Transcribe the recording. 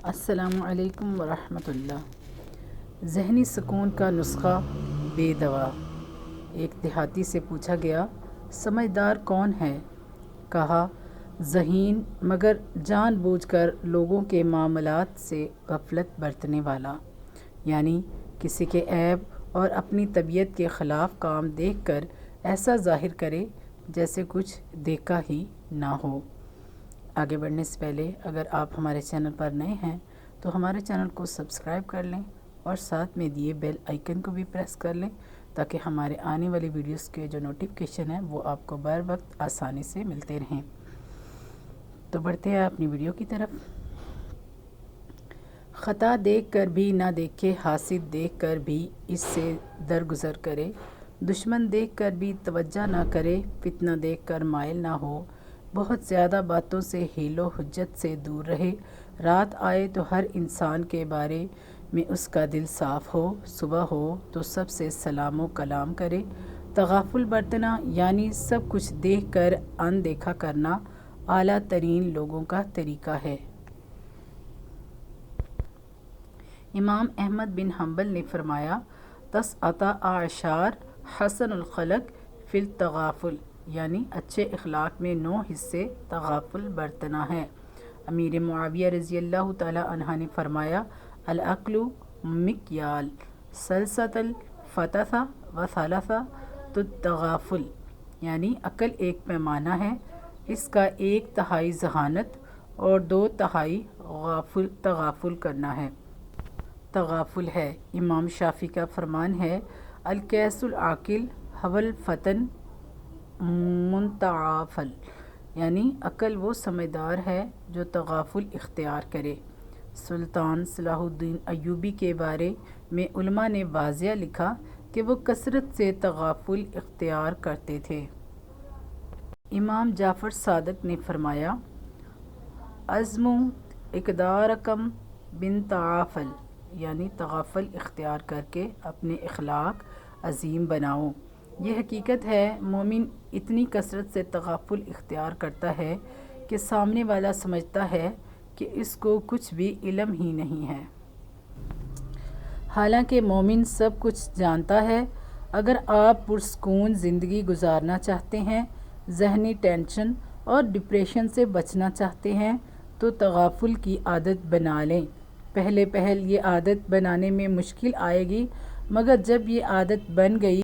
السلام علیکم ورحمۃ اللہ۔ ذہنی سکون کا نسخہ بے دوا۔ ایک دیہاتی سے پوچھا گیا، سمجھدار کون ہے؟ کہا، ذہین مگر جان بوجھ کر لوگوں کے معاملات سے غفلت برتنے والا، یعنی کسی کے عیب اور اپنی طبیعت کے خلاف کام دیکھ کر ایسا ظاہر کرے جیسے کچھ دیکھا ہی نہ ہو۔ آگے بڑھنے سے پہلے اگر آپ ہمارے چینل پر نئے ہیں تو ہمارے چینل کو سبسکرائب کر لیں اور ساتھ میں دیے بیل آئیکن کو بھی پریس کر لیں تاکہ ہمارے آنے والی ویڈیوز کے جو نوٹیفیکیشن ہیں وہ آپ کو بر وقت آسانی سے ملتے رہیں۔ تو بڑھتے ہیں اپنی ویڈیو کی طرف۔ خطا دیکھ کر بھی نہ دیکھے، حاسد دیکھ کر بھی اس سے درگزر کرے، دشمن دیکھ کر بھی توجہ نہ کرے، فتنہ دیکھ کر مائل نہ ہو، بہت زیادہ باتوں سے حیل و حجت سے دور رہے، رات آئے تو ہر انسان کے بارے میں اس کا دل صاف ہو، صبح ہو تو سب سے سلام و کلام کرے، تغافل برتنا یعنی سب کچھ دیکھ کر اندیکھا کرنا اعلیٰ ترین لوگوں کا طریقہ ہے۔ امام احمد بن حنبل نے فرمایا، تسعۃ اعشار حسن الخلق فی التغافل، یعنی اچھے اخلاق میں 9 حصے تغافل برتنا ہے۔ امیر معاویہ رضی اللہ تعالی عنہ نے فرمایا، العقل مکیال ثلثۃ الفتۃ وثلثۃ التغافل، یعنی عقل ایک پیمانہ ہے، اس کا 1/3 ذہانت اور 2/3 تغافل کرنا ہے۔ تغافل ہے۔ امام شافعی کا فرمان ہے، الکیس العاقل هو الفطن منتعافل، یعنی عقل وہ سمجھدار ہے جو تغافل اختیار کرے۔ سلطان صلاح الدین ایوبی کے بارے میں علماء نے واضح لکھا کہ وہ کثرت سے تغافل اختیار کرتے تھے۔ امام جعفر صادق نے فرمایا، عزموا اقدارکم بالتعافل، یعنی تغافل اختیار کر کے اپنے اخلاق عظیم بناؤ۔ یہ حقیقت ہے، مومن اتنی کثرت سے تغافل اختیار کرتا ہے کہ سامنے والا سمجھتا ہے کہ اس کو کچھ بھی علم ہی نہیں ہے، حالانکہ مومن سب کچھ جانتا ہے۔ اگر آپ پرسکون زندگی گزارنا چاہتے ہیں، ذہنی ٹینشن اور ڈپریشن سے بچنا چاہتے ہیں تو تغافل کی عادت بنا لیں۔ پہلے یہ عادت بنانے میں مشکل آئے گی، مگر جب یہ عادت بن گئی